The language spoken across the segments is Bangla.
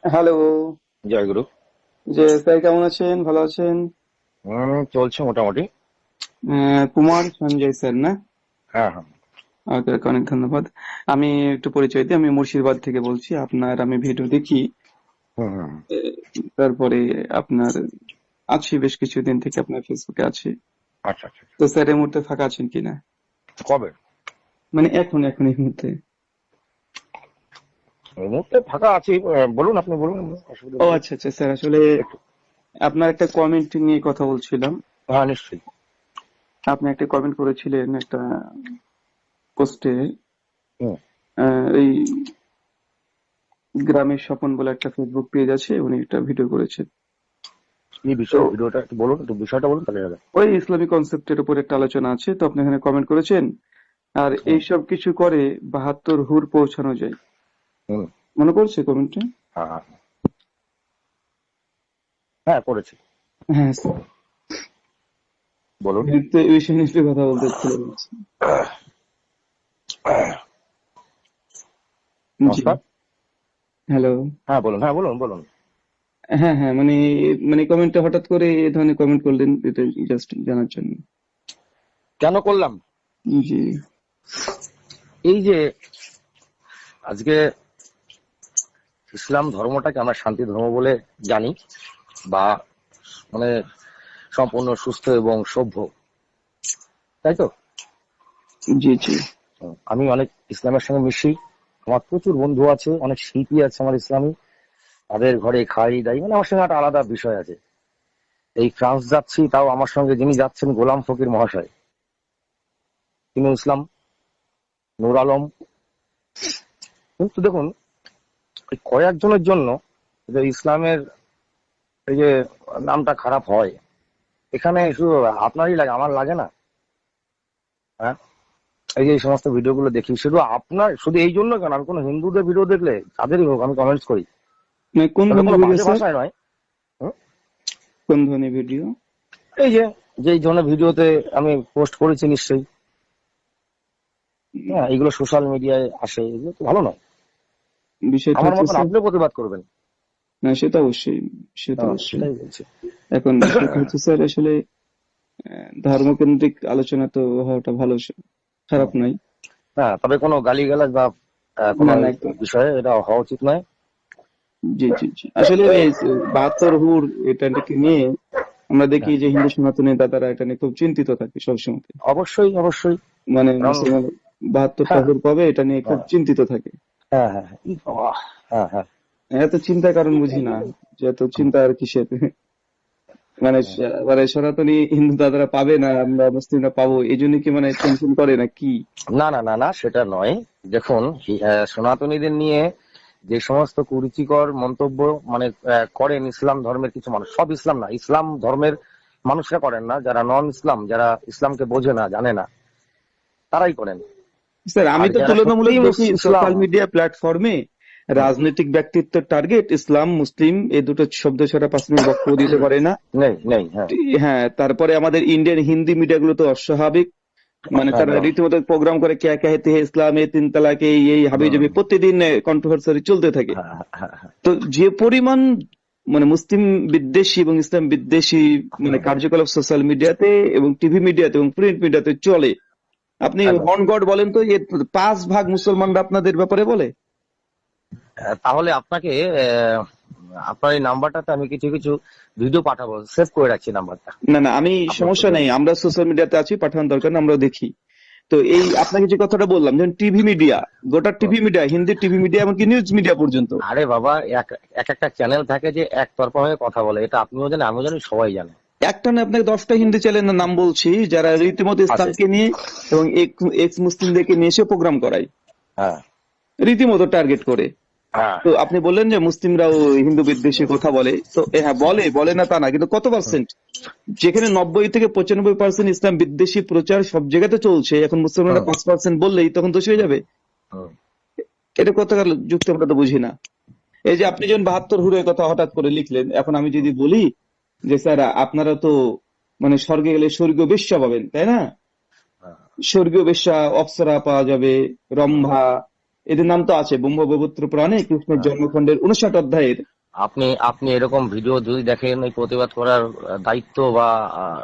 হ্যালো। জয় গুরু। যে স্যার কেমন আছেন? ভালো আছেন? চলছে মোটামুটি। কুমার সঞ্জয় স্যার না? হ্যাঁ, হ্যাঁ। আপনাকে অনেক ধন্যবাদ। আমি একটু পরিচয় দিই, আমি মুর্শিদাবাদ থেকে বলছি। আপনার আমি ভিডিও দেখি। হুম, হুম। আহ, তারপরে আপনার আছি, বেশ কিছুদিন থেকে আপনার ফেসবুকে আছি। আচ্ছা, আচ্ছা, আচ্ছা। তো স্যার এই মুহূর্তে ফাঁকা আছেন কিনা? কবে? মানে এখন এই মুহূর্তে। এই মুহূর্তে ফাঁকা আছি। বলুন, আপনি বলুন, অসুবিধা ও নেই। আচ্ছা আচ্ছা স্যার, আসলে একটু। আপনার একটা কমেন্ট নিয়ে কথা বলছিলাম। হ্যাঁ, নিশ্চয়ই। আপনি একটা কমেন্ট করেছিলেন একটা পোস্টে। হুম। এই গ্রামের স্বপন বলে একটা ফেসবুক পেজ আছে, উনি একটা ভিডিও করেছেন। কি তো বিষয় ভিডিওটা একটু বলুন, একটু বিষয়টা বলুন তাহলে হবে। ওই ইসলামিক কনসেপ্টের উপর একটা আলোচনা আছে, তো আপনি এখানে কমেন্ট করেছেন। আর হুম, এইসব কিছু করে 72 হুর পৌঁছানো যায়। হুম। মনে পড়ছে কমেন্টটা? হ্যাঁ, হ্যাঁ। হ্যাঁ, করেছি। হ্যাঁ স্যার। বলুন। তো এই বিষয়ে নিশ্চয়ই কথা বলতে ছিল। জি। নমস্কার। হ্যালো। হ্যাঁ, বলুন, হ্যাঁ, বলুন, বলুন। হ্যাঁ হ্যাঁ, মানে মানে কমেন্টটা হঠাৎ করে এই ধরনের কমেন্ট করলেন, এটা জাস্ট জানার জন্য। কেন করলাম? জি এই যে আজকে ইসলাম ধর্মটাকে আমরা শান্তি ধর্ম বলে জানি, বা মানে সম্পূর্ণ সুস্থ এবং সভ্য, তাই তো? জি জি। আমি অনেক ইসলামের সঙ্গে মিশি। আমার প্রচুর বন্ধু আছে, অনেক শিল্পী আছে আমার ইসলামী। তাদের ঘরে খাই দাই, মানে আমার সঙ্গে একটা আলাদা বিষয় আছে। এই ফ্রান্স যাচ্ছি, তাও আমার সঙ্গে যিনি যাচ্ছেন গোলাম ফকির মহাশয়, তিনি ইসলাম, নূর আলম। কিন্তু দেখুন, এই কয়েকজনের জন্য যে ইসলামের এই যে নামটা খারাপ হয়, এখানে শুধু আপনারই লাগে, আমার লাগে না? হ্যাঁ, এই যে এই সমস্ত ভিডিওগুলো দেখি, শুধু আপনার, শুধু এই জন্য কেন, আমি কোনো হিন্দুদের ভিডিও দেখলে যাদেরই হোক আমি কমেন্টস করি। মানে কোন তবে ধরনের কোনো ভিডিও বাজে স্যার? ভাষায় নয়। হুম? কোন ধরনের ভিডিও? এই যে যেই ধরনের ভিডিওতে আমি পোস্ট করেছি নিশ্চয়ই। হ্যাঁ, এইগুলো সোশ্যাল মিডিয়ায় আসে, এগুলো তো ভালো নয়। বিষয়টা আমার হচ্ছে মতন স্যার, আপনিও প্রতিবাদ করবেন। না সে তো অবশ্যই, সে তো হ্যাঁ, অবশ্যই। সেটাই বলছি। এখন বিষয়টা হচ্ছে স্যার, আসলে ধর্মকেন্দ্রিক আলোচনা তো হওয়াটা ভালো, খারাপ হুম। নয়। হ্যাঁ, তবে কোনো গালিগালাজ বা কোনো না না, একদম। বিষয়ে এটা হওয়া উচিত নয়। জি জি জি, আসলে এই 72 হুর এটাকে নিয়ে আমরা দেখি হ্যাঁ, যে হিন্দু সনাতনী দাদারা এটা নিয়ে খুব চিন্তিত থাকে সবসময়। অবশ্যই, অবশ্যই। মানে কারণ মুসলমান 72টা হ্যাঁ, হুর পাবে এটা নিয়ে খুব হ্যাঁ, চিন্তিত থাকে। হ্যাঁ, হ্যাঁ, হ্যাঁ, বাবা! হ্যাঁ, হ্যাঁ। এত চিন্তার কারণ বুঝি না, যে এত চিন্তা আর কিসের। মানে মানে সনাতনী হিন্দু দাদারা পাবে না, আমরা মুসলিমরা পাবো, এই জন্য কি মানে টেনশন করে না কি? না, না, না, না, সেটা নয়। দেখুন, সনাতনীদের নিয়ে যে সমস্ত কুরুচিকর মন্তব্য মানে করেন ইসলাম ধর্মের কিছু মানুষ, সব ইসলাম না, ইসলাম ধর্মের মানুষরা করেন না, যারা নন ইসলাম, যারা ইসলামকে বোঝে না, জানে না, তারাই করেন। স্যার আমি আর তো যারা তুলনামূলক সত্যিই দেখি ইসলাম। সোশ্যাল মিডিয়া প্ল্যাটফর্মে হুম, রাজনৈতিক ব্যক্তিত্বের টার্গেট ইসলাম মুসলিম এই দুটো শব্দ ছাড়া 5 মিনিট বক্তব্য দিতে পারে না। নেই, নেই, হ্যাঁ। হ্যাঁ, তারপরে আমাদের ইন্ডিয়ান হিন্দি মিডিয়াগুলো তো অস্বাভাবিক। মানে তারা একদম। রীতিমতো প্রোগ্রাম করে, ক্যা কাহেতে হে ইসলাম, এ তিন তালাক, এই হাবি হুম। জাবি প্রতিদিন কন্ট্রোভার্সি চলতে থাকে। হ্যাঁ, হ্যাঁ, হ্যাঁ। তো যে পরিমাণ মানে মুসলিম বিদ্বেষী এবং ইসলাম বিদ্বেষী মানে হুম, কার্যকলাপ সোশ্যাল মিডিয়াতে এবং টিভি মিডিয়াতে এবং প্রিন্ট মিডিয়াতে চলে, আপনি একদম। হন গড বলেন তো, এর 5 ভাগ মুসলমানরা আপনাদের ব্যাপারে বলে। তাহলে আপনাকে আপনার এই নাম্বারটাতে আমি কিছু কিছু ভিডিও পাঠাবো, সেভ করে রাখছি নাম্বারটা। না না, আমি আপলোড সমস্যা করে নেই, দেবো। আমরা সোশ্যাল মিডিয়াতে আছি, পাঠানোর দরকার নেই, আমরা দেখি। তো এই আপনাকে যে কথাটা বললাম, যেমন টিভি মিডিয়া, গোটা হুম। TV media, Hindi TV media এমনকি নিউজ মিডিয়া পর্যন্ত আরে বাবা, এক এক একটা চ্যানেল থাকে যে একতরফা হয়ে কথা বলে, এটা আপনিও জানেন, আমিও জানি, সবাই জানে। একটা না, আপনাকে 10টা হিন্দি চ্যানেলের নাম বলছি যারা রীতিমতো আছে। ইসলামকে নিয়ে এবং এক্স মুসলিমদেরকে নিয়ে এসে প্রোগ্রাম করায়, হ্যাঁ, রীতিমতো টার্গেট করে। হ্যাঁ। তো আপনি বললেন যে মুসলিমরাও হিন্দু বিদ্বেষী কথা বলে, তো হ্যাঁ বলে, বলে না তা না, কিন্তু কত হুম, পার্সেন্ট? যেখানে 90 থেকে 95% ইসলাম বিদ্বেষী প্রচার সব জায়গাতে চলছে, এখন মুসলমানরা হুম, 5% বললেই তখন দোষ হয়ে হুম, যাবে? হুম। এটা কোথাকার যুক্তি, আমরা তো বুঝি না। এই যে আপনি যখন 72 হুরের কথা হঠাৎ করে লিখলেন, এখন আমি যদি বলি যে স্যার আপনারা তো মানে স্বর্গে গেলে স্বর্গীয় বেশ্যা পাবেন, তাই না? হ্যাঁ, স্বর্গীয় বেশ্যা, অপ্সরা পাওয়া যাবে, হুম, রম্ভা, এদের নাম তো আছে ব্রহ্মবৈবর্ত পুরাণে কৃষ্ণের জন্মখণ্ডের 59 অধ্যায়ের। আপনি আপনি এরকম ভিডিও যদি দেখেন, এই প্রতিবাদ করার দায়িত্ব বা আহ,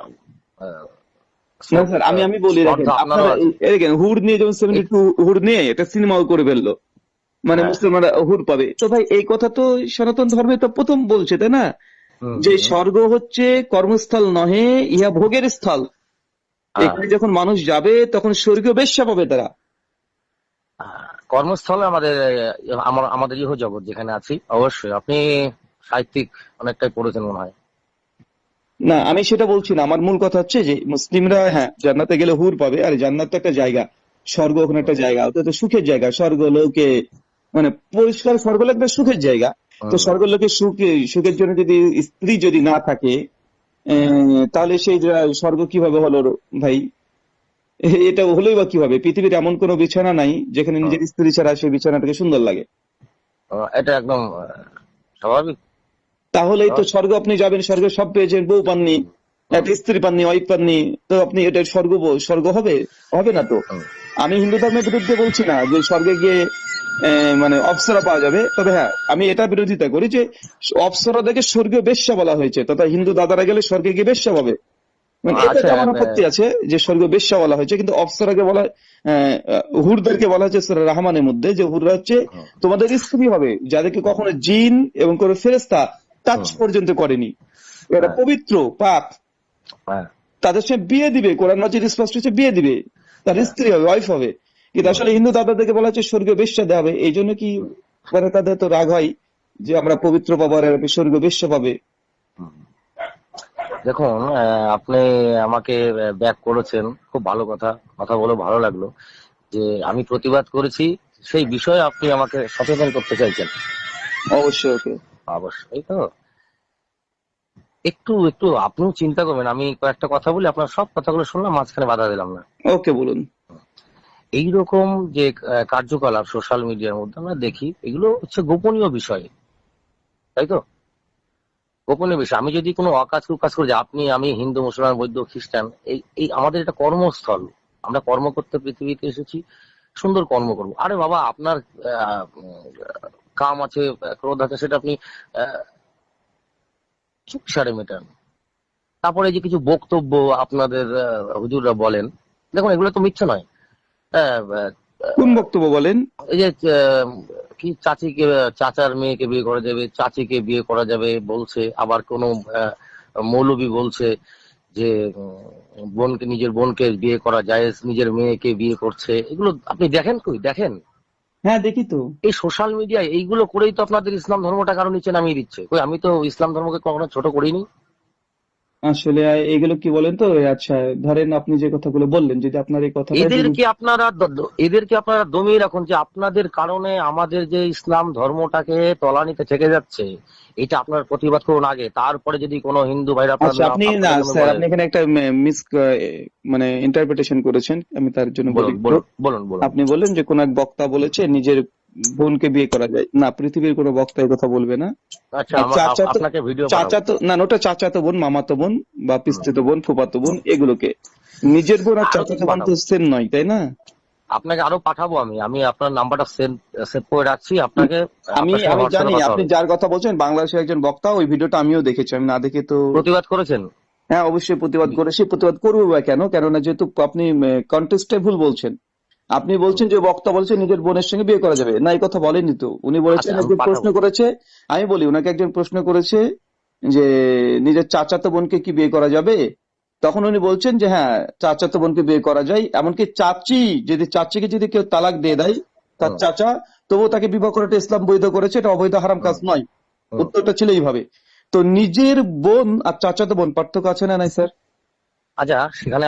আহ, না স্যার, আমি আমি বলি, দেখেন স্পর্ধা আপনারও আপনারা আছে। এই দেখেন হুর নিয়ে যেমন 72 হুর নিয়ে একটা সিনেমাও করে ফেললো, মানে হ্যাঁ। মুসলমানরা হুর পাবে। তো ভাই এই কথা তো সনাতন ধর্মে তো প্রথম বলছে, তাই না, হুম, যে হুম, স্বর্গ হচ্ছে কর্মস্থল নহে, ইহা ভোগের স্থল। হ্যাঁ। এখানে যখন মানুষ যাবে তখন স্বর্গীয় বেশ্যা পাবে তারা। কর্মস্থলে আমাদের আমাদের ইহ জগৎ যেখানে আছি, অবশ্যই আপনি সাহিত্যিক অনেকটাই পড়েছেন মনে হয়। না, আমি সেটা বলছি না, আমার মূল কথা হচ্ছে যে মুসলিমরা হ্যাঁ জান্নাতে গেলে হুর পাবে, আর জান্নাত তো একটা জায়গা, স্বর্গ ওখানে একটা জায়গা, অর্থাৎ সুখের জায়গা। স্বর্গ লোকে মানে পরিষ্কার স্বর্গ লোক একটা সুখের জায়গা। তো হুম। স্বর্গ লোকে সুখের জন্য যদি স্ত্রী যদি না থাকে, তাহলে সেই স্বর্গ কিভাবে হলো ভাই? এটা হলোই বা কিভাবে? পৃথিবীর এমন কোনো বিছানা নাই যেখানে হুম। নিজের স্ত্রী ছাড়া সেই বিছানাটাকে সুন্দর লাগে। এটা একদম স্বাভাবিক। তাহলেই তো স্বাভাবিক। স্বর্গ আপনি যাবেন, স্বর্গে সব পেয়েছেন, বউ পাননি, হুম, একটা স্ত্রী পাননি, ওয়াইফ পাননি, তো আপনি এটা স্বর্গ স্বর্গ হবে? হবে না তো। হুম। আমি হিন্দু ধর্মের বিরুদ্ধে বলছি না যে স্বর্গে গিয়ে মানে অপ্সরা পাওয়া যাবে, তবে হ্যাঁ আমি এটা বিরোধিতা করি যে অপ্সরাদেরকে স্বর্গীয় বেশ্যা বলা হয়েছে, তথা হিন্দু দাদারা গেলে স্বর্গে গিয়ে বেশ্যা পাবে, মানে আচ্ছা। এটাতে আমার আপত্তি আছে যে স্বর্গীয় বেশ্যা বলা হয়েছে। কিন্তু অপ্সরাকে বলা হুরদেরকে বলা হয়েছে সূরা রহমানের মধ্যে, যে হুররা হচ্ছে হুম, তোমাদের স্ত্রী হবে যাদেরকে হুম, কখনো জিন এবং কোনো ফেরেশতা টাচ হুম। পর্যন্ত করেনি, এরা হ্যাঁ, পবিত্র পাক, হ্যাঁ, তাদের সঙ্গে বিয়ে দিবে, কোরআন মাজিদ স্পষ্ট হচ্ছে বিয়ে দিবে, তার হ্যাঁ। স্ত্রী হবে, ওয়াইফ হবে। কিন্তু হুম, আসলে হিন্দু দাদাদেরকে বলা হচ্ছে স্বর্গীয় বেশ্যা দেওয়া হবে, এই জন্য কি হুম, মানে তাদের তো রাগ হয় যে আমরা পবিত্র পাবো আর এরা স্বর্গীয় বেশ্যা পাবে। হুম। দেখুন, আপনি আমাকে ব্যাক করেছেন, খুব ভালো কথা। কথা বলে ভালো লাগলো যে আমি প্রতিবাদ করেছি, সেই বিষয়ে আপনি আমাকে সচেতন করতে চাইছেন। অবশ্যই, ওকে। অবশ্যই তো। একটু একটু আপনিও চিন্তা করবেন, আমি কয়েকটা কথা বলি, আপনার সব কথাগুলো শুনলাম, মাঝখানে বাধা দিলাম না। ওকে, বলুন। এইরকম যে কার্যকলাপ সোশ্যাল মিডিয়ার মধ্যে আমরা দেখি, এগুলো হচ্ছে গোপনীয় বিষয়, তাই তো? গোপনীয় বিষয়। আমি যদি কোনো অকাজ কুকাজ করে যাই, আপনি আমি হিন্দু মুসলমান বৌদ্ধ খ্রিস্টান, এই এই আমাদের এটা কর্মস্থল। আমরা কর্ম করতে পৃথিবীতে এসেছি, সুন্দর কর্ম করবো। আরে বাবা, আপনার কাম আছে, ক্রোধ আছে, সেটা আপনি আহ, চুপচারে মেটান। তারপরে এই যে কিছু বক্তব্য আপনাদের হুজুররা বলেন, দেখুন এগুলো তো মিথ্যে নয়। আহ, কোন বক্তব্য বলেন? এই যে কি চাচিকে, চাচার মেয়েকে বিয়ে করা যাবে, চাচিকে বিয়ে করা যাবে বলছে, আবার কোন মৌলবী বলছে যে বোনকে, নিজের বোনকে বিয়ে করা যায়, নিজের মেয়েকে বিয়ে করছে। এগুলো আপনি দেখেন, কই দেখেন? হ্যাঁ, দেখি তো। এই সোশ্যাল মিডিয়ায় এইগুলো করেই তো আপনাদের ইসলাম ধর্মটা কারো নিচে নামিয়ে দিচ্ছে। কই, আমি তো ইসলাম ধর্মকে কখনো ছোট করিনি। আসলে এগুলো কি বলেন তো, আচ্ছা ধরেন আপনি যে কথাগুলো বললেন, যদি আপনার এই কথাটা এদেরকে আপনারা দমিয়ে রাখুন, যে আপনাদের কারণে আমাদের যে ইসলাম ধর্মটাকে তলানিতে ঠেকে যাচ্ছে, এটা আপনার প্রতিবাদ করুন আগে, তারপরে যদি কোনো হিন্দু ভাইরা আচ্ছা, আপনি না আপনাদের নামে স্যার, বলে। আপনি এখানে একটা মিস মানে ইন্টারপ্রিটেশন করেছেন, আমি তার জন্য বলি বলুন, একটু। বলুন, বলুন, বলুন। আপনি বললেন যে কোন এক বক্তা বলেছে নিজের বোনকে বিয়ে করা যায় না, পৃথিবীর কোনো বক্তা এই কথা বলবে না। আচ্ছা, আর চাচাতো, আপনাকে ভিডিও পাঠাবো। চাচাতো না, ওটা চাচাতো বোন, মামাতো বোন বা হুম, পিস্তুতো বোন, ফুফাতো বোন, হুম। এগুলোকে নিজের বোন আর আরো চাচাতো কিছু বোন তো পাঠাবো, সেম নয়, তাই না? আপনাকে আরো পাঠাবো। আমি আমি আপনার নাম্বারটা সেভ করে রাখছি, আপনাকে আমি আপনার সঙ্গে আমি জানি হোয়াটসঅ্যাপে কথা আপনি হবে। যার কথা বলছেন বাংলাদেশের একজন বক্তা, ওই ভিডিওটা আমিও দেখেছি, আমি না দেখে তো। প্রতিবাদ করেছেন। হ্যাঁ, অবশ্যই প্রতিবাদ করেছি, প্রতিবাদ করবো বা কেন, কেননা যেহেতু আপনি কন্টেস্টে ভুল বলছেন। আপনি বলছেন যে বক্তা বলছে নিজের বোনের সঙ্গে বিয়ে করা যাবে না, এই কথা বলেননি তো। উনি বলেছেন আচ্ছা, আমি একজন প্রশ্ন পাঠাবো। করেছে, আমি বলি ওনাকে একজন প্রশ্ন করেছে যে নিজের চাচাতো বোনকে কি বিয়ে করা যাবে, তখন উনি বলছেন যে হ্যাঁ চাচাতো বোনকে বিয়ে করা যায়, এমনকি চাচি, যদি চাচিকে যদি কেউ তালাক দিয়ে দেয় তার হুম, চাচা, তবুও তাকে বিবাহ করাটা ইসলাম বৈধ করেছে, এটা অবৈধ হারাম কাজ হুম, নয়। হুম। উত্তরটা ছিল এইভাবে। তো নিজের বোন আর চাচাতো বোন পার্থক্য আছে না নাই স্যার? আচ্ছা, সেখানে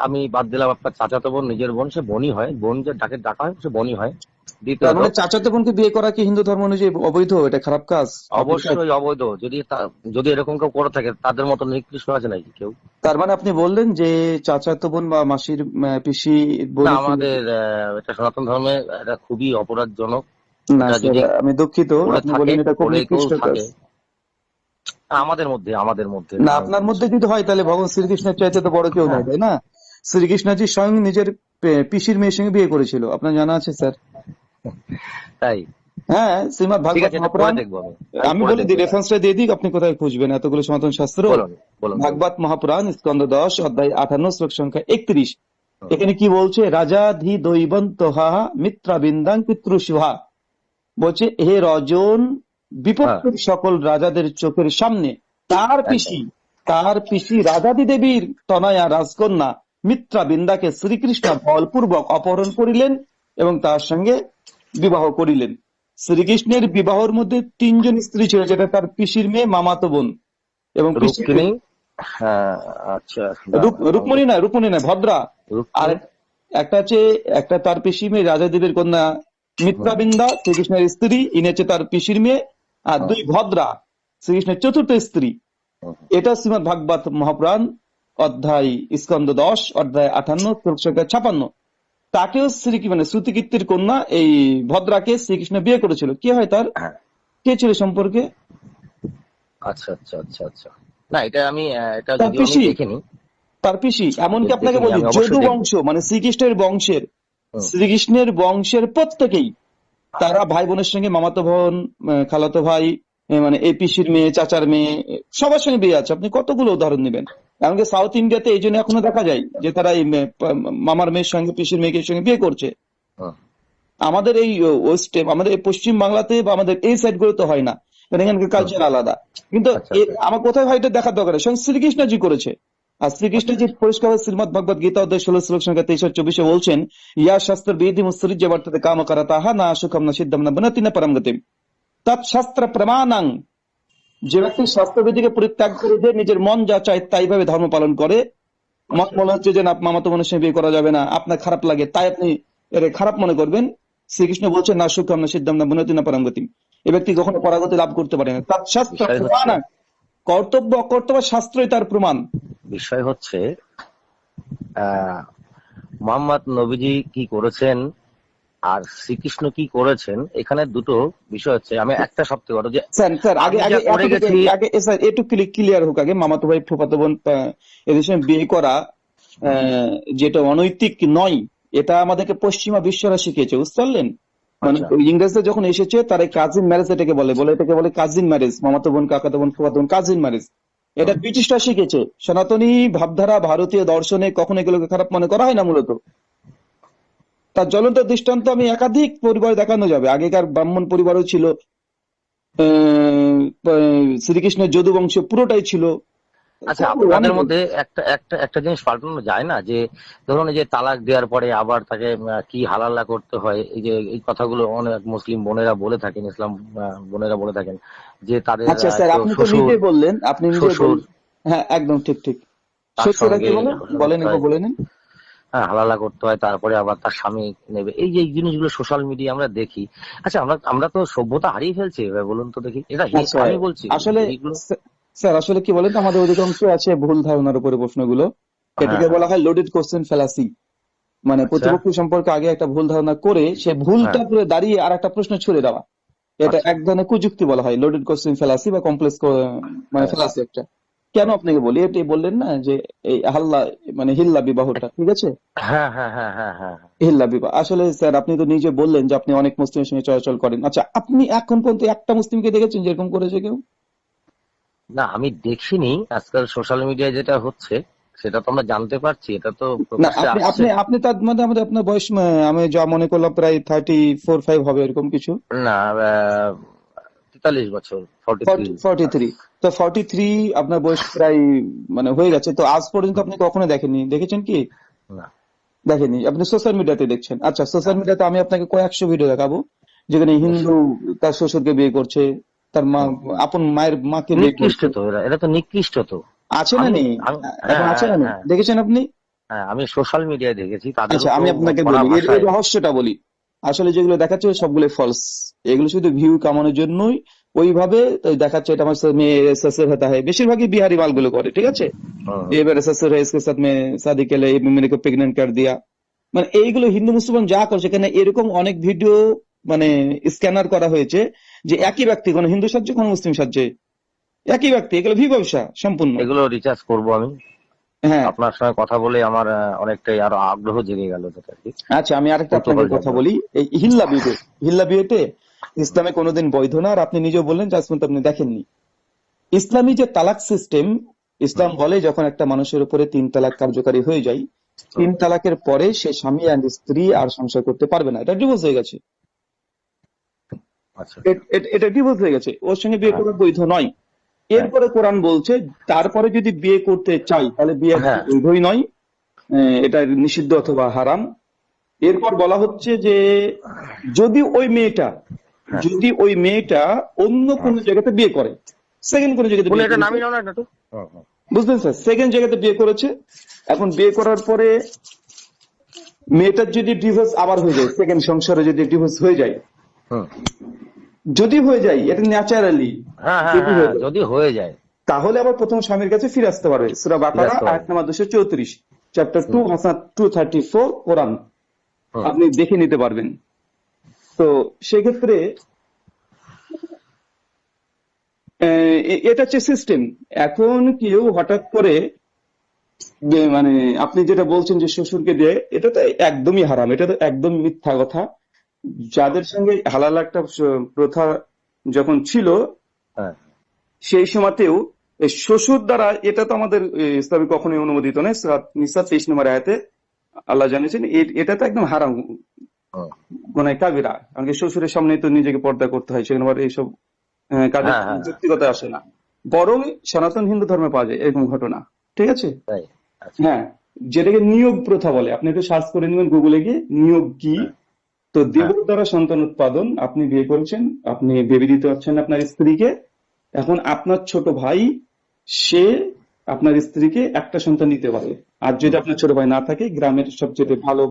আমি বাদ দিলাম আপনার চাচাতো বোন, নিজের বোন, সে বোনই হয়, বোন যে ডাকা হয় সে বোনই হয়। তার দ্বিতীয়ত, মানে চাচাতো বোনকে বিয়ে করা কি হিন্দু ধর্ম অনুযায়ী অবৈধ? এটা খারাপ কাজ, পাপ কাজ? অবশ্যই অবৈধ। যদি এরকম কেউ করে থাকে, তাদের মতো নিকৃষ্ট আছে নাকি কেউ? তার মানে আপনি বললেন যে চাচাতো বোন বা মাসির পিসি না, বোনের সঙ্গে। আমাদের এটা সনাতন ধর্মে এটা খুবই অপরাধজনক। না এটা স্যার, যদি আমি দুঃখিত, করে আপনি থাকে, বললেন এটা খুব করে কেউ নিকৃষ্ট কাজ। থাকে, আমাদের মধ্যে না, আমি আপনার বলছি। মধ্যে যদি হয় তাহলে ভগবান শ্রীকৃষ্ণের চাইতে তো বড় কেউ নাই, হ্যাঁ, তাই না? শ্রীকৃষ্ণজি স্বয়ং নিজের পিসির মেয়ের সঙ্গে বিয়ে করেছিল, আপনার জানা আছে স্যার? তাই? হ্যাঁ, শ্রীমদ ঠিক ভাগবত আছে, এটা পড়ে মহাপুরাণ। দেখবো আমি আমি পড়ে বলে দেখবো দিই, এটা। রেফারেন্সটা দিয়ে দিই, আপনি কোথায় খুঁজবেন এতগুলো সনাতন শাস্ত্র। বলুন বলুন বলুন। ভাগবত মহাপুরাণ স্কন্দ 10 অধ্যায় 58 শ্লোক সংখ্যা 31। হুম, এখানে কি বলছে? রাজাধি দৈবন্ত হা মিত্রা বিন্দাং পিতৃশুহা। বলছে হে রজন, হ্যাঁ, বিপক্ষের সকল রাজাদের চোখের সামনে একদম। তার পিসি রাজাদি দেবীর তনয়া রাজকন্যা মিত্রা বিন্দাকে শ্রীকৃষ্ণ বলপূর্বক অপহরণ করিলেন এবং তার সঙ্গে বিবাহ করিলেন। শ্রীকৃষ্ণের বিবাহের মধ্যে 3 জন স্ত্রী ছিল, যেটা তার পিসির মেয়ে, মামাতো বোন এবং পিসির রুক্মিণী। হ্যাঁ, আচ্ছা, দাঁড়ান, রূপমণি নয়, ভদ্রা। আর রুক্মিণী। একটা হচ্ছে, একটা তার পিসি মেয়ে রাজাদেবের কন্যা হুম, মিত্রাবিন্দা, শ্রীকৃষ্ণের স্ত্রী, ইনি হচ্ছে তার পিসির মেয়ে। আর হুম, 2 ভদ্রা, শ্রীকৃষ্ণের চতুর্থ স্ত্রী। হুম। এটা শ্রীমদ ভাগবত মহাপুরাণ অধ্যায় স্কন্দ 10 অধ্যায় 58 শ্লোক সংখ্যা 56। তাকেও মানে শ্রুতিকীর্তির কন্যা এই ভদ্রাকে শ্রীকৃষ্ণ বিয়ে করেছিল। কি হয় তার, হ্যাঁ, কে ছিল সম্পর্কে? আচ্ছা আচ্ছা আচ্ছা আচ্ছা। না, এটা আমি এটা তার যদিও আমি পিসি, দেখিনি। তার পিসি। এমনকি আপনাকে দেখিনি, বলি, আমি যদু অবশ্যই দেখবো। বংশ মানে শ্রীকৃষ্ণের বংশের, হুম, প্রত্যেকেই তারা ভাই বোনের সঙ্গে, মামাতো বোন, খালাতো ভাই, মানে এই পিসির মেয়ে, চাচার মেয়ে, সবার সঙ্গে বিয়ে আছে। আপনি কতগুলো উদাহরণ নেবেন। এমনকি সাউথ ইন্ডিয়াতে এই জন্য এখনো দেখা যায় যে তারা এই মামার মেয়ের সঙ্গে পিসির মেয়েকে সঙ্গে বিয়ে করছে। হুম। আমাদের এই ওয়েস্টে, আমাদের এই পশ্চিম বাংলাতে বা আমাদের এই সাইড গুলোতে হয় না, কারণ এখানকার হুম। কালচার আলাদা। কিন্তু আচ্ছা আচ্ছা। আমার কোথায় ভাই এটা দেখার দরকার নেই, স্বয়ং শ্রীকৃষ্ণজি করেছে। আর আচ্ছা শ্রীকৃষ্ণজি পরিষ্কার শ্রীমদ ভগবত গীতা অধ্যায় 16 শ্লোক সংখ্যা 23-24 বলছেন, ইয়া শাস্ত্র বিধি মুৎসৃজ্য যে বর্ততে কাম করতাহা না সুখম না সিদ্ধম না বনতি না পরম গতিম তৎশাস্ত্র প্রমাণাং। যে ব্যক্তি শাস্ত্রবিধিকে পরিত্যাগ করে দিয়ে নিজের মন যা চায় তাই ভাবে ধর্ম পালন করে, মন আচ্ছা। মনে হচ্ছে যে না, মামাতো বোনের সঙ্গে বিয়ে করা যাবে না, আপনার খারাপ লাগে তাই আপনি এর খারাপ মনে করবেন, শ্রীকৃষ্ণ বলছেন না সুখম না সিদ্ধম না বনতি না পরম গতিম। এ ব্যক্তি কখনো পরাগতি লাভ করতে পারে না। তার শাস্ত্র বিষয় হচ্ছে প্রমাণাং, কর্তব্য অকর্তব্য শাস্ত্রই তার প্রমাণ। বিষয় হচ্ছে আহ মোহাম্মদ নবীজি কি করেছেন আর শ্রীকৃষ্ণ কি করেছেন, এখানে দুটো বিষয় হচ্ছে। আমি একটা সবথেকে বড় যে স্যার স্যার আগে আমি আগে যা করে এতটুকু, গেছি। আগে স্যার একটু ক্লিয়ার হোক আগে। মামাতো ভাই ফুফাতো বোন এদের সঙ্গে বিয়ে করা যেটা অনৈতিক নয়, এটা আমাদেরকে পশ্চিমা বিশ্বরা শিখিয়েছে, বুঝতে পারলেন? মানে আচ্ছা। ওই ইংরেজরা যখন এসেছে তারা কাজিন ম্যারেজ এটাকে এটাকে বলে কাজিন ম্যারেজ, মামাতো বোন, কাকাতো বোন, ফুফাতো বোন, কাজিন ম্যারেজ। এটা হুম। ব্রিটিশরা শিখেছে। সনাতনী ভাবধারা, ভারতীয় দর্শনে কখনো এগুলোকে খারাপ মনে করা হয় না মূলত। তার জ্বলন্ত দৃষ্টান্ত আমি একাধিক পরিবার দেখানো যাবে। আগেকার ব্রাহ্মণ পরিবারও ছিল, শ্রীকৃষ্ণের যদু বংশ পুরোটাই ছিল। আচ্ছা, আপনাদের মধ্যে একটা একটা একটা জিনিস পাল্টানো যায় না, যে ধরুন এই যে তালাক দেওয়ার পরে আবার তাকে কি হালাল্লা করতে হয়, এই যে এই কথাগুলো অনেক মুসলিম বোনেরা বলে থাকেন, ইসলাম বোনেরা বলে থাকেন, যে তাদের আচ্ছা স্যার, একটু আপনি তো শ্বশুর নিজে বললেন, আপনি নিজে শ্বশুর বললেন। হ্যাঁ, একদম ঠিক ঠিক। তার শ্বশুরা কি সঙ্গে বলেন, হালাল্লা বলেন করতে একবার হয়। বলে নিন। হ্যাঁ, হালালা করতে হয়, তারপরে আবার তার স্বামী নেবে, এই যে এই জিনিসগুলো সোশ্যাল মিডিয়া আমরা দেখি। আচ্ছা, আমরা আমরা তো সভ্যতা হারিয়ে ফেলছি এবার, বলুন তো দেখি। এটা আচ্ছা আমি বলছি আসলে, এইগুলো। স্যার আসলে কি বলেন তো, আমাদের অধিকাংশ আছে ভুল ধারণার উপরে প্রশ্নগুলো। হ্যাঁ এটাকে হ্যাঁ। বলা হয় লোডেড কোশ্চেন ফ্যালাসি। মানে আচ্ছা। প্রতিপক্ষ সম্পর্কে আগে একটা ভুল ধারণা করে সে হ্যাঁ। ভুলটা করে দাঁড়িয়ে আর একটা প্রশ্ন ছুড়ে দেওয়া, এটা আচ্ছা। এক ধরনের কুযুক্তি বলা হয়, লোডেড কোশ্চেন ফ্যালাসি বা কমপ্লেক্স মানে হ্যাঁ ফ্যালাসি একটা। কেন হ্যাঁ আপনাকে বলি, এটাই বললেন না যে এই হাল্লা মানে হিল্লা বিবাহটা, ঠিক আছে? হ্যাঁ হ্যাঁ হ্যাঁ হ্যাঁ হ্যাঁ। হিল্লা বিবাহ আসলে স্যার, আপনি তো নিজে বললেন যে আপনি অনেক মুসলিমের সঙ্গে চলাচল করেন। আচ্ছা, আপনি এখন পর্যন্ত একটা মুসলিমকে দেখেছেন যেরকম করেছে কেউ? না, আমি দেখিনি। আজকাল সোশ্যাল মিডিয়ায় যেটা হচ্ছে সেটা তো আমরা জানতে পারছি, এটা তো না, প্রকাশ্যে আপনি আসছে। আপনি আপনি তার মধ্যে আমাদের, আপনার বয়স আমি যা মনে করলাম প্রায় 34-5 হবে এরকম কিছু। না, 43 বছর, 43। 43। তো 43 আপনার বয়স প্রায় মানে হয়ে গেছে, তো আজ পর্যন্ত আপনি কখনো দেখেননি, দেখেছেন কি? না। দেখেননি, আপনি সোশ্যাল মিডিয়াতে দেখছেন। আচ্ছা, সোশ্যাল হ্যাঁ, মিডিয়াতে আমি আপনাকে কয়েকশো ভিডিও দেখাবো যেখানে বেশ। হিন্দু তার শ্বশুরকে বিয়ে করছে, তার মা হুম। আপন মায়ের মাকে বিয়ে নিকৃষ্ট করছে। তো এরা, এরা তো নিকৃষ্ট তো। আছে না আমি নেই? এখন হ্যাঁ আছে হ্যাঁ না নেই, হ্যাঁ দেখেছেন আপনি? হ্যাঁ, আমি সোশ্যাল মিডিয়ায় দেখেছি, তাদেরও আচ্ছা, তো আমি আপনাকে কড়া বলি এর ভাষায়। রহস্যটা বলি। আসলে যেগুলো দেখাচ্ছে সবগুলো ফলস। এগুলো শুধু ভিউ কামানোর জন্যই ওইভাবে তো দেখাচ্ছে, এটা আমার সাথে মেয়ে সসুর হতা হয়, বেশিরভাগই বিহারি মালগুলো করে, ঠিক আছে? হুম। এবারে সসুর है इसके साथ में शादी के लिए मेरे को प्रेग्नेंट कर दिया। মানে এইগুলো হিন্দু মুসলমান যা করছে, এখানে এরকম অনেক ভিডিও মানে স্ক্যানার করা হয়েছে যে হুম। একই ব্যক্তি, কোনো হিন্দু সাজছে কোনো মুসলিম সাজছে, একই ব্যক্তি, এগুলো ভি ব্যবসা সম্পূর্ণ। এগুলো রিচার্জ করবো আমি। হ্যাঁ, আপনার সঙ্গে কথা বলে আমার অনেকটাই আরো আগ্রহ জেগে গেল যেটা আর কি, আচ্ছা আমি আরেকটা আপনাকে কৌতূহল কথা জাগলো। বলি। এই হিল্লা বিয়েতে ইসলামে কোনোদিন বৈধ না, আর আপনি নিজেও বললেন যে আজ পর্যন্ত আপনি দেখেননি। ইসলামী যে তালাক সিস্টেম, ইসলাম হুম, বলে যখন একটা মানুষের উপরে 3 তালাক কার্যকারী হয়ে যায়, হুম, 3 তালাকের পরে সে স্বামী আর স্ত্রী আর সংসার করতে পারবে না, এটা ডিভোর্স হয়ে গেছে। আচ্ছা আচ্ছা। এটা ডিভোর্স হয়ে গেছে, ওর সঙ্গে বিয়ে হ্যাঁ করা বৈধ নয়। হ্যাঁ এরপরে কোরআন বলছে তারপরে যদি বিয়ে করতে চাই তাহলে বিয়ে হ্যাঁ বৈধই নয়, এটা নিষিদ্ধ অথবা হারাম। এরপর বলা হচ্ছে যে যদি ওই মেয়েটা হ্যাঁ যদি ওই মেয়েটা অন্য হ্যাঁ। কোনো জায়গাতে বিয়ে করে, সেকেন্ড কোনো জায়গাতে বলে বিয়ে এটা করেছে, নামই নাও না এটা একটু। হুম, হুম, বুঝলেন স্যার, সেকেন্ড জায়গাতে বিয়ে করেছে, এখন বিয়ে করার পরে মেয়েটার যদি ডিভোর্স আবার হয়ে যায়, সেকেন্ড সংসারে যদি ডিভোর্স হয়ে যায়, হুম। যদি হয়ে যায় এটা ন্যাচারালি হ্যাঁ হ্যাঁ যদি হ্যাঁ, হয়ে যায়, যদি হয়ে যায় তাহলে আবার প্রথম স্বামীর কাছে ফিরে আসতে পারবে। সূরা ফিরে বাকারা আসতে আয়াত পারবে। নাম্বার 234, চ্যাপ্টার 2 হুম, ভার্স 234 কোরআন, হুম, আপনি দেখে নিতে পারবেন। তো সেক্ষেত্রে এটা হচ্ছে সিস্টেম। এখন কেউ হঠাৎ করে মানে আপনি যেটা বলছেন যে শ্বশুরকে দিয়ে, এটা তো একদমই হারাম, এটা তো একদম মিথ্যা কথা। যাদের সঙ্গে হালাল একটা প্রথা যখন ছিল, হ্যাঁ সেই সময়তেও এই শ্বশুর দ্বারা, এটা তো আমাদের ইসলামে কখনোই অনুমোদিত নয়। সূরা নিসা 23 নম্বর আয়াতে আল্লাহ জানিয়েছেন এটা তো একদম হারাম, হুম, গুনাহ কাবিরা। কারণ কি শ্বশুরের সামনে তো নিজেকে পর্দা করতে হয়, সেখানে আবার এইসব কাজের হ্যাঁ হ্যাঁ হ্যাঁ, যৌক্তিকতা আসে না। বরং সনাতন হিন্দু ধর্মে পাওয়া যায় এরকম ঘটনা, ঠিক আছে। তাই। আচ্ছা। হ্যাঁ, যেটাকে নিয়োগ প্রথা বলে, আপনি একটু সার্চ করে নেবেন গুগলে গিয়ে নিয়োগ কি। হ্যাঁ তো হ্যাঁ দেবর দ্বারা সন্তান উৎপাদন, আপনি বিয়ে করেছেন, আপনি বেবি দিতে পারছেন আপনার স্ত্রীকে, এখন আপনার ছোট ভাই সে আপনার স্ত্রীকে একটা সন্তান দিতে পারে। আর যদি হুম, আপনার ছোট ভাই না থাকে, গ্রামের সবচেয়ে ভালো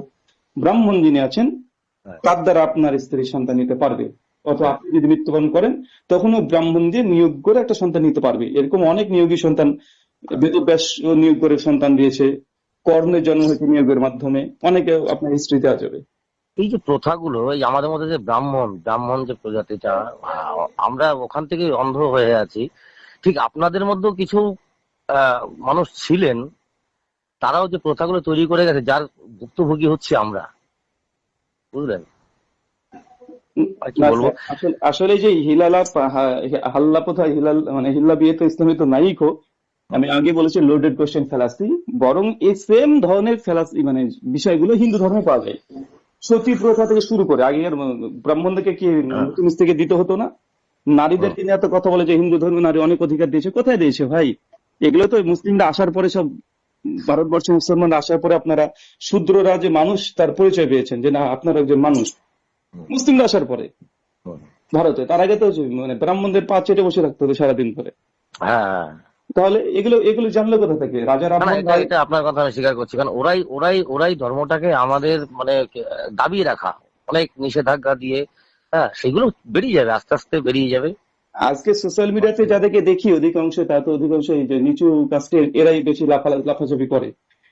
ব্রাহ্মণ যিনি আছেন হ্যাঁ তার দ্বারা আপনার স্ত্রী সন্তান নিতে পারবে। অথবা হ্যাঁ আপনি যদি মৃত্যুবরণ করেন তখনও ব্রাহ্মণ দিয়ে নিয়োগ করে একটা সন্তান নিতে পারবে। এরকম অনেক নিয়োগী সন্তান, হ্যাঁ। বেদব্যাস নিয়োগ করে সন্তান দিয়েছে, কর্ণের জন্ম হয়েছে নিয়োগের মাধ্যমে, অনেকে আপনার হিস্ট্রিতে আসবে। এই যে প্রথাগুলো, এই আমাদের মধ্যে যে ব্রাহ্মণ ব্রাহ্মণ যে প্রজাতিটা, আমরা ওখান থেকে অন্ধ হয়ে আছি। ঠিক আপনাদের মধ্যেও কিছু মানুষ ছিলেন, তারাও যে প্রথাগুলো তৈরি করে গেছে, যার ভুক্তভোগী হচ্ছে আমরা, বুঝলেন? আর কি না বলবো। স্যার, আসলে আসলে যে হাল্লা প্রথা, হিলাল মানে হিল্লা বিয়ে তো ইসলামে তো নাই কো। হুম, আমি আগে বলেছি লোডেড কোশ্চেন ফেলাসি, বরং এই সেম ধরনের ফেলাসি মানে বিষয়গুলো হিন্দু ধর্মে পাওয়া যায়। সতী প্রথা থেকে শুরু করে আগের ব্রাহ্মণদেরকে কি হ্যাঁ, নতুন থেকে দিতে হতো না? হুম, নারীদেরকে নিয়ে এত কথা বলে যে হিন্দু ধর্মে নারী অনেক অধিকার দিয়েছে, কোথায় দিয়েছে ভাই? এগুলো তো মুসলিমরা আসার পরে সব, ভারতবর্ষে মুসলমান আসার পরে আপনারা শূদ্ররা যে মানুষ তার পরিচয় পেয়েছেন, যে না আপনারা একজন মানুষ, হুম, মুসলিমরা আসার পরে হুম। ভারতে। তার আগে তো মানে ব্রাহ্মণদের পা চেটে বসে থাকতে হতো সারাদিন ধরে। হ্যাঁ হ্যাঁ। তাহলে এগুলো এগুলো জানলো কোথা থেকে? রাজা না না, রামমোহন এটা রায়। এটা আপনার কথা আমি স্বীকার করছি, কারণ ওরাই ওরাই ওরাই ধর্মটাকে আমাদের মানে দাবিয়ে রাখা, অনেক নিষেধাজ্ঞা দিয়ে। হ্যাঁ, সেগুলো বেরিয়ে যাবে, আস্তে আস্তে বেরিয়ে যাবে। আজকে সোশ্যাল মিডিয়াতে যাদেরকে দেখি অধিকাংশ, তা তো অধিকাংশ এই যে নিচু কাস্টের এরাই বেশি লাফালাফি করে।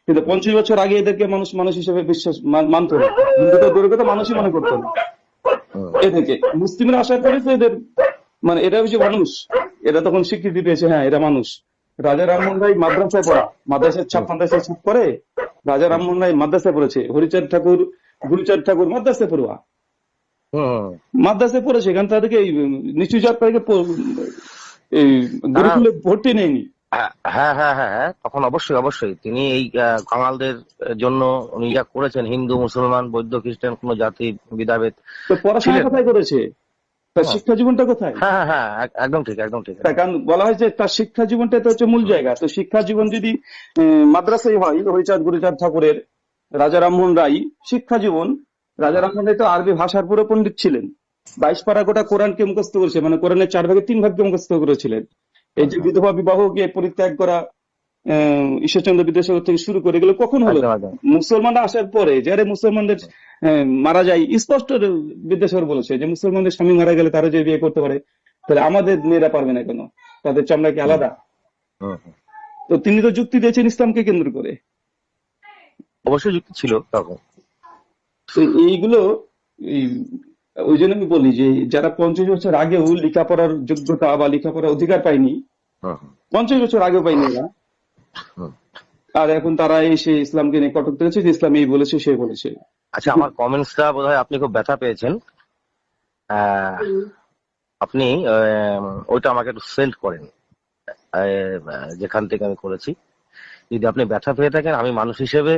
কিন্তু 50 বছর আগে এদেরকে মানুষ মানুষ হিসেবে বিশ্বাস মানতো না। হিন্দুটা দূরের কথা, মানুষই মনে করতো না হুম, এদেরকে। মুসলিমরা আসার পরে তো এদের মানে এরা হচ্ছে মানুষ, এরা তখন স্বীকৃতি পেয়েছে, হ্যাঁ এরা মানুষ। রাজা রামমোহন রায় মাদ্রাসায় পড়া, হুম, মাদ্রাসায় ছাপ করে। রাজা হুম, রামমোহন রায় মাদ্রাসায় পড়েছে, হরিচাঁদ ঠাকুর গুরুচাঁদ ঠাকুর মাদ্রাসায় পড়ুয়া, হুম। মাদ্রাসায় পড়েছে, কারণ তাদেরকে এই নিচু জাত তাদেরকে এই তারা গুরুকুলে ভর্তি নেয়নি। হ্যাঁ হ্যাঁ হ্যাঁ হ্যাঁ হ্যাঁ, তখন অবশ্যই অবশ্যই তিনি এই কাঙালদের জন্য উনি যা করেছেন, হিন্দু মুসলমান বৌদ্ধ খ্রিস্টান কোনো জাতি ভেদাভেদ তো পড়াশোনা ছিলেন না। কোথায় করেছে? তার হুম, শিক্ষা জীবনটা কোথায়? হ্যাঁ হ্যাঁ হ্যাঁ, একদম ঠিক একদম ঠিক তার একদম কারণ ঠিক। বলা হয় যে তার শিক্ষা জীবনটা তো হচ্ছে মূল হুম, জায়গা। তো শিক্ষা জীবন যদি মাদ্রাসায় হয়, হরিচাঁদ গুরুচাঁদ ঠাকুরের, রাজা রামমোহন রায় শিক্ষা জীবন, রাজা হুম, রামমোহন রায় তো আরবি ভাষার পুরো পণ্ডিত ছিলেন। 22 পারা গোটা কোরআনকে মুখস্থ করেছে, মানে কোরআনের 4 ভাগের 3 ভাগকে মুখস্থ করেছিলেন। এই হুম, যে হুম। বিধবা বিবাহকে পরিত্যাগ করা, ঈশ্বরচন্দ্র বিদ্যাসাগর থেকে শুরু করে, এগুলো কখন হলো? একদম একদম। মুসলমানরা আসার পরে। যারা মুসলমানদের মারা যায়, স্পষ্ট বিদ্যাসাগর বলেছে যে মুসলমানদের স্বামী মারা গেলে তারা যে বিয়ে করতে পারে, তাহলে আমাদের মেয়েরা পারবে না কেন? তাদের চামড়া কি হুম, আলাদা? হুম, হুম। তো তিনি তো যুক্তি দিয়েছেন ইসলামকে কেন্দ্র করে। অবশ্যই যুক্তি ছিল তখন। তো এইগুলো এই ওই জন্য আমি বলি যে যারা 50 বছর আগেও লেখাপড়ার যোগ্যতা বা লেখাপড়ার অধিকার পায়নি, হুম, হুম, 50 বছর আগেও পাইনি এরা, হুম। আর এখন তারা এসে ইসলামকে নিয়ে কটূক্তি করেছে যে ইসলাম এই বলেছে সে বলেছে। আচ্ছা, আমার কমেন্টসটা বোধহয় আপনি খুব ব্যথা পেয়েছেন। আহ, আপনি ওইটা আমাকে একটু সেন্ড করেন, যেখান থেকে আমি করেছি। যদি আপনি ব্যথা পেয়ে থাকেন, আমি মানুষ হিসেবে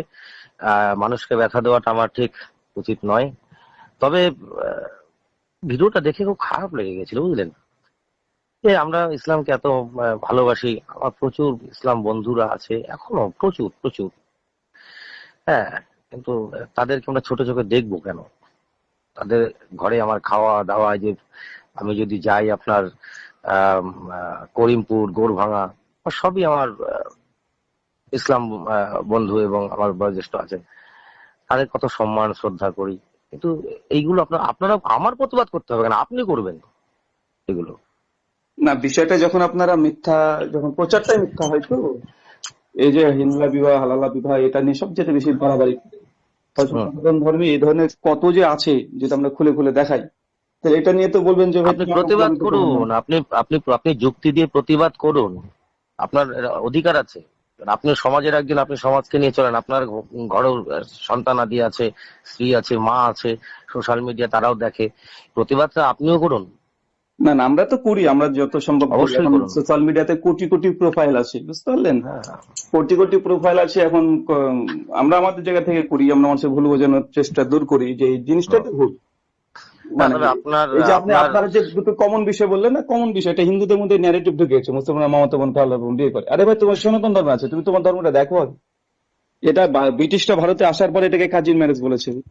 মানুষকে ব্যথা দেওয়াটা আমার ঠিক উচিত নয়। তবে ভিডিওটা দেখে খুব খারাপ লেগে গেছিল, বুঝলেন? যে আমরা ইসলামকে এত ভালোবাসি, আমার প্রচুর ইসলাম বন্ধুরা আছে এখনো, প্রচুর প্রচুর। হ্যাঁ, কিন্তু তাদেরকে আমরা ছোট চোখে দেখবো কেন? তাদের ঘরে আমার খাওয়া দাওয়া, যে আমি যদি যাই আপনার করিমপুর, গোরভাঙা, সবই আমার ইসলাম বন্ধু এবং আমার বয়োজ্যেষ্ঠ আছেন, তাদের কত সম্মান শ্রদ্ধা করি। কিন্তু এইগুলো আপনারা আমার প্রতিবাদ করতে হবে কেন? আপনি করবেন এগুলো। না, বিষয়টা যখন আপনারা মিথ্যা, যখন প্রচারটাই মিথ্যা হয়, তো এই যে হিন্দুলা বিবাহ হালালা বিবাহ এটা নিয়ে সবচেয়ে বেশি বাড়াবাড়ি। হয়তো হুম। সনাতন ধর্মে এই ধরনের কত যে আছে যেটা আমরা খুলে খুলে দেখাই, তাহলে এটা নিয়ে তো বলবেন যে ভাই আপনি তোমার প্রতিবাদ আমি তো করবো না। করুন, আপনি আপনি আপনি যুক্তি দিয়ে প্রতিবাদ করুন, আপনার অধিকার আছে। আপনি সমাজের একজন, আপনি সমাজকে নিয়ে চলেন, আপনার ঘরেও সন্তানাদি আছে, স্ত্রী আছে, মা আছে, সোশ্যাল মিডিয়া তারাও দেখে। প্রতিবাদটা আপনিও করুন, না না, আমরা তো করি, আমরা যত সম্ভব করি। অবশ্যই এখন করুন। সোশ্যাল মিডিয়াতে কোটি কোটি প্রোফাইল আছে, বুঝতে পারলেন? হ্যাঁ, কোটি কোটি প্রোফাইল আছে এখন। আমরা আমাদের জায়গা থেকে করি, আমরা মানুষের ভুল বোঝানোর চেষ্টা দূর করি যে এই জিনিসটা হুম। তো ভুল। না, মানে তবে আপনার এই যে আপনার আপনারা যে দুটো কমন বিষয় বললেন না, কমন বিষয়টা হিন্দুদের মধ্যে ন্যারেটিভ ঢুকেছে, মুসলমান মামাতো বোন খালা বোন বিয়ে করে। আরে ভাই, তোমার সনাতন ধর্ম আছে, তুমি তোমার ধর্মটা দেখো আগে। এটা ব্রিটিশরা ভারতে আসার পরে এটাকে কাজিন ম্যারেজ বলেছে। হুম,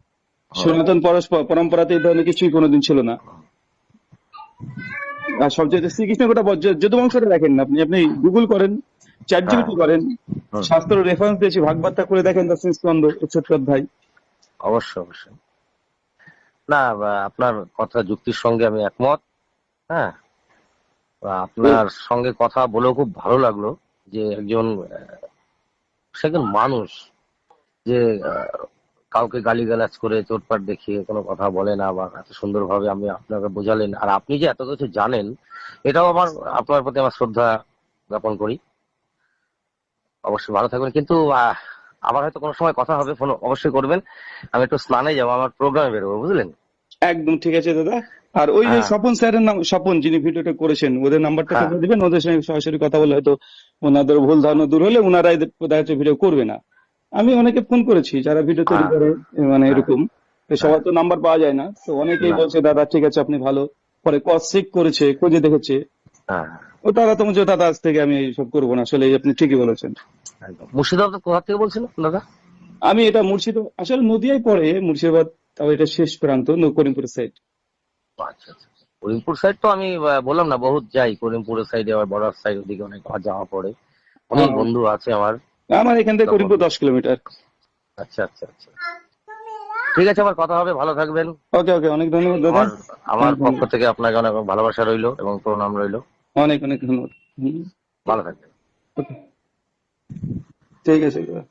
সনাতন পরম্পরাতে এই ধরনের কিছুই কোনোদিন ছিল না। আর সবচেয়ে শ্রীকৃষ্ণ গোটা যদুবংশটা দেখেন না, আপনি আপনি গুগল করেন, চ্যাট হ্যাঁ, জিপিটি করেন, হুম, শাস্ত্র রেফারেন্স দিয়েছি, ভাগবতটা করে দেখেন, দশম স্কন্ধ 61 অধ্যায়। অবশ্যই অবশ্যই। না, আপনার কথা যুক্তির সঙ্গে আমি একমত। হ্যাঁ, আপনার সঙ্গে কথা বলেও খুব ভালো লাগলো যে একজন সে একজন মানুষ, যে কাউকে গালিগালাজ করে চোটপাট দেখিয়ে কোনো কথা বলে না, বা এত সুন্দরভাবে আমি আপনাকে বোঝালেন, আর আপনি যে এত কিছু জানেন, এটাও আপনার প্রতি আমার শ্রদ্ধা জ্ঞাপন করি। অবশ্যই ভালো থাকবেন, কিন্তু আবার হয়তো কোনো সময় কথা হবে, ফোন অবশ্যই করবেন। আমি একটু স্নানে যাবো, আমার প্রোগ্রামে বেরোবো, বুঝলেন? একদম ঠিক আছে দাদা। আর ওই যে হ্যাঁ, স্বপন স্যারের নাম, স্বপন যিনি ভিডিওটা করেছেন, ওদের নাম্বারটা হ্যাঁ, করে দিবেন, ওদের সঙ্গে সরাসরি কথা বলে হয়তো ওনাদের ভুল ধারণা দূর হলে ওনারাই দেখা যাচ্ছে ভিডিও করবে না। আমি অনেকে ফোন করেছি যারা ভিডিও তৈরি হ্যাঁ, করে, মানে হ্যাঁ, এরকম। তো হ্যাঁ, সবার তো নাম্বার পাওয়া যায় না, তো অনেকেই না, বলছে দাদা ঠিক আছে আপনি ভালো, পরে কজ চেক করেছে, খুঁজে দেখেছে। হ্যাঁ, ও দাদা তোমার যে দাদা আজ থেকে আমি এইসব করবো না, আসলে আপনি ঠিকই বলেছেন। একদম। মুর্শিদাবাদ কোথা থেকে বলছিলেন দাদা? আমি এটা মুর্শিদাবাদ, আসলে নদিয়ায় পড়ে মুর্শিদাবাদ, তাও এটা শেষ প্রান্ত, করিমপুরের সাইড। আচ্ছা আচ্ছা। করিমপুর সাইড তো আমি বললাম না, বহুত যাই করিমপুরের সাইডে, আবার বর্ডার সাইড ওদিকে অনেক যাওয়া পড়ে, অনেক বন্ধু আছে আমার আমার এখান থেকে তখন। করিমপুর 10 কিলোমিটার। আচ্ছা আচ্ছা আচ্ছা, ঠিক আছে, আবার কথা হবে, ভালো থাকবেন। ওকে ওকে, অনেক ধন্যবাদ দাদা। আমার আমার অনেক পক্ষ ধন্যবাদ। থেকে আপনাকে অনেক ভালোবাসা রইলো এবং প্রণাম রইলো। অনেক অনেক ধন্যবাদ। হুম। ভালো থাকবেন। ওকে, ঠিক আছে দাদা।